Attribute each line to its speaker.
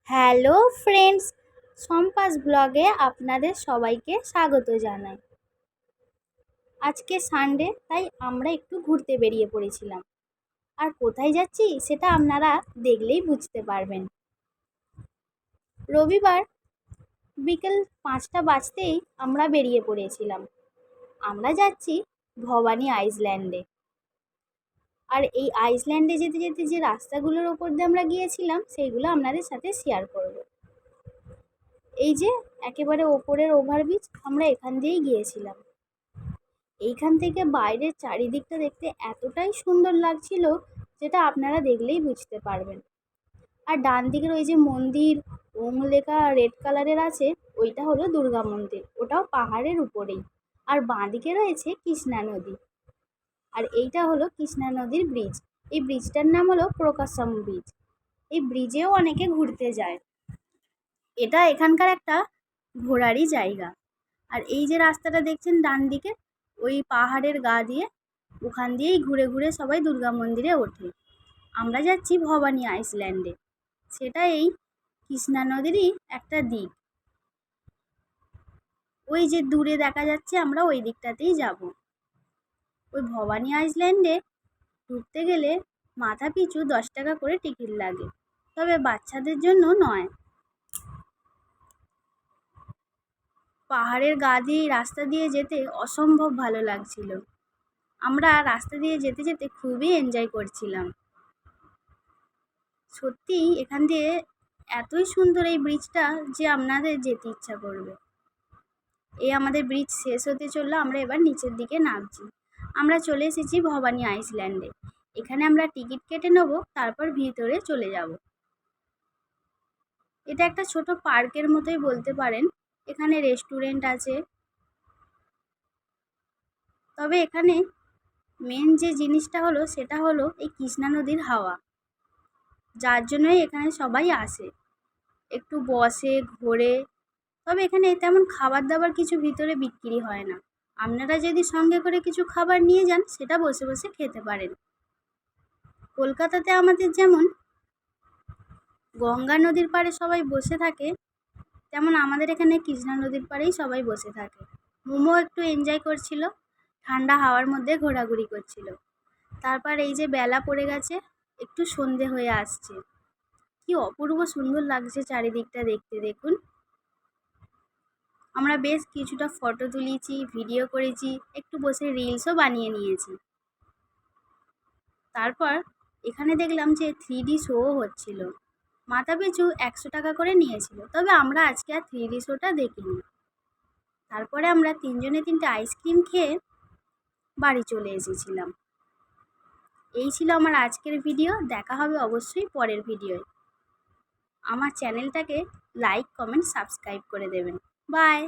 Speaker 1: Hello friends, সম্পাস ব্লগে আপনাদের সবাইকে স্বাগত জানাই। আজকে সানডে, তাই আমরা একটু ঘুরতে বেরিয়ে পড়েছিলাম। আর কোথায় যাচ্ছি সেটা আপনারা দেখলেই বুঝতে পারবেন। রবিবার বিকেল 5টা বাজতেই আমরা বেরিয়ে পড়েছিলাম। আমরা যাচ্ছি ভবানী আইল্যান্ডে। আর এই আইল্যান্ডে যেতে যেতে যে রাস্তাগুলোর ওপর দিয়ে আমরা গিয়েছিলাম সেইগুলো আপনাদের সাথে শেয়ার করব। এই যে একেবারে ওপরের ওভারব্রিজ, আমরা এখান দিয়েই গিয়েছিলাম। এইখান থেকে বাইরের চারিদিকটা দেখতে এতটাই সুন্দর লাগছিল, যেটা আপনারা দেখলেই বুঝতে পারবেন। আর ডান দিকের ওই যে মন্দির ওম লেখা রেড কালারের আছে, ওইটা হলো দুর্গা মন্দির, ওটাও পাহাড়ের উপরেই। আর বাঁ দিকে রয়েছে কৃষ্ণা নদী। আর এইটা হলো কৃষ্ণা নদীর ব্রিজ। এই ব্রিজটার নাম হলো প্রকাশম ব্রিজ। এই ব্রিজেও অনেকে ঘুরতে যায়। এটা এখানকার একটা ঘোরারই জায়গা। আর এই যে রাস্তাটা দেখছেন ডান দিকে, ওই পাহাড়ের গা দিয়ে, ওখান দিয়েই ঘুরে ঘুরে সবাই দুর্গা মন্দিরে ওঠে। আমরা যাচ্ছি ভবানী আইল্যান্ডে। সেটা এই কৃষ্ণা নদীরই একটা দিক। ওই যে দূরে দেখা যাচ্ছে, আমরা ওই দিকটাতেই যাব। ওই ভবানী আইল্যান্ডে ঢুকতে গেলে মাথা পিছু 10 টাকা করে টিকিট লাগে, তবে বাচ্চাদের জন্য নয়। পাহাড়ের গা দিয়ে রাস্তা দিয়ে যেতে অসম্ভব ভালো লাগছিল। আমরা রাস্তা দিয়ে যেতে যেতে খুবই এনজয় করছিলাম। সত্যিই এখান দিয়ে এতই সুন্দর এই ব্রিজটা যে আপনাদের যেতে ইচ্ছা করবে। এই আমাদের ব্রিজ শেষ হতে চললো, আমরা এবার নিচের দিকে নামছি। আমরা চলে এসেছি ভবানী আইল্যান্ডে। এখানে আমরা টিকিট কেটে নেব, তারপর ভিতরে চলে যাব। এটা একটা ছোট পার্কের মতোই বলতে পারেন। এখানে রেস্টুরেন্ট আছে। তবে এখানে মেন যে জিনিসটা হলো সেটা হলো এই কৃষ্ণা নদীর হাওয়া, যার জন্যই এখানে সবাই আসে, একটু বসে ঘোরে। তবে এখানে তেমন খাবার দাবার কিছু ভিতরে বিক্রি হয় না। আপনারা যদি সঙ্গে করে কিছু খাবার নিয়ে যান, সেটা বসে বসে খেতে পারেন। কলকাতাতে আমাদের যেমন গঙ্গা নদীর পাড়ে সবাই বসে থাকে, তেমন আমাদের এখানে কৃষ্ণা নদীর পাড়েই সবাই বসে থাকে। মোমো একটু এনজয় করছিল, ঠান্ডা হাওয়ার মধ্যে ঘোরাঘুরি করছিল। তারপর এই যে বেলা পড়ে গেছে, একটু সন্ধে হয়ে আসছে। কি অপূর্ব সুন্দর লাগছে চারিদিকটা দেখতে, দেখুন। আমরা বেশ কিছুটা ফটো তুলেছি, ভিডিও করেছি, একটু বসে রিলসও বানিয়ে নিয়েছি। তারপর এখানে দেখলাম যে 3D শোও হচ্ছিল। মাথা পিছু 100 টাকা করে নিয়েছিল, তবে আমরা আজকে আর 3D শোটা দেখিনি। তারপরে আমরা তিনজনে 3টে আইসক্রিম খেয়ে বাড়ি চলে এসেছিলাম। এই ছিল আমার আজকের ভিডিও। দেখা হবে অবশ্যই পরের ভিডিওয়। আমার চ্যানেলটাকে লাইক, কমেন্ট, সাবস্ক্রাইব করে দেবেন। বাই।